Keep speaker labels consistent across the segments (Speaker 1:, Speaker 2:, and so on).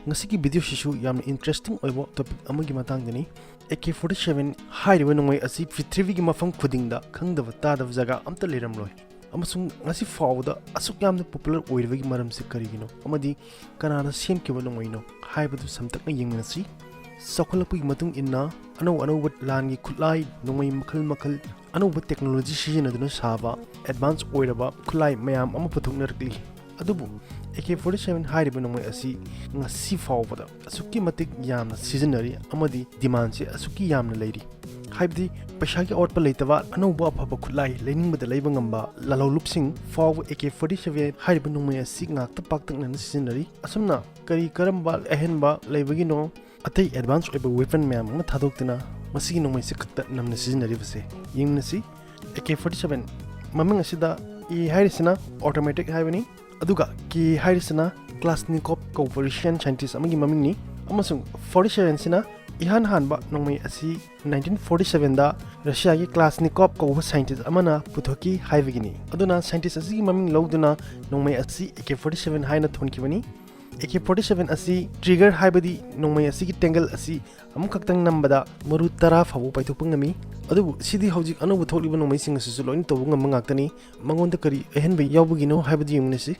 Speaker 1: ngasi ki video shishu yam interesting oibo topic amagi matangdani AK47 hairiba nongmai asi Prithvi gi mafam khudingda khangdaba tadaba jaga amta leramloi amasung ngasi fawda asuk yamna popular oiribagi maram se karigino amadi kanana semkiba nongmaino haibadu samtakna yengminasi sakolapagi matung inna anau langi khulai nongmai makhal anauba technology sijinaduna saba advance oiraba khulai mayam ama puthuknarkli adubu AK47 hairiba nongmai asi ngasi fawbada asuki matik yamna seasonary amadi demand se asuki yamna leiri haibdi paisa gi outpa leitaba anauba afaba khulai leiningbada leiba ngamba lalolupsing faw AK47 hairiba nongmai asi ngakta paktakna seasonary asumna kari karamba ehenba leibagi no atai advance oiba weapon mayam ma thadoktina masigi nongmai se khakta namna seasonary base yingnasi AK47 mamang asida e hairisina automatic haibani aduga ki hairisina Kalashnikov Corporation scientist amagi mamingni amasung 47 sina ihan hanba nongmai asi 1947 da Russia gi Kalashnikov ko scientist amana puthoki haibigini aduna scientist asi maming loduna nongmai asi AK47 haina thonkibani AK47 asi trigger haibadi nongmai asi gi tangle asi amukaktang nambada maru tara fabu paithopangami adubu sidi hojik anu tholiba nongmai sing asu loin tobu ngamaktani mangonda kari ehenbe yawbugino haibadi yumnesi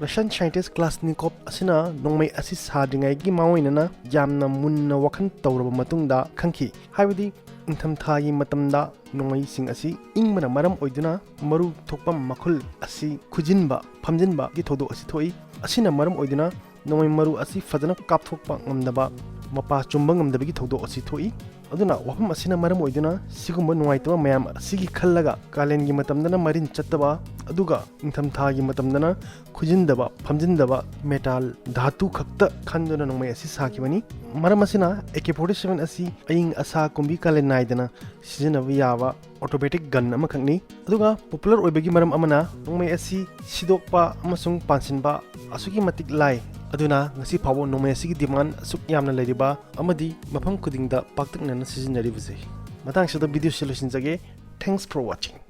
Speaker 1: Russian scientist Kalashnikov asina nongmai asi sadringai gi maoinana yamna munna wakhan tawraba matungda khangki haibadi ingtham thagi matamda nongmai sing asi ingmana maram oiduna maru thokpam makhul asi khujinba phamjinba gi thodo asi thoi asina maram oiduna nongmai maru asi fadana kapthokpa ngamdaba mapa chumba ngamdabagi thodo asi thoi aduna wafam asina maram oiduna sigumba nuaitaba mayam asigi khallaga kalengi matamdana marin chattaba aduga ingtham thagi matamdana khujindaba phamjindaba metal dhatu khakta khanduna nongmai asi sakibani maram asina AK47 asi aying asa kumbi kalen naidana sijinawa yaba automatic gun ama khangni aduga popular oibagi maram amana nongmai asi sidokpa amasung pansinba asugi matik lai aduna ngasi phawo nongmai asigi demand asuk yamna leiriba amadi mafam khudingda paktakna sijinari base matang sida video solution jage thanks for watching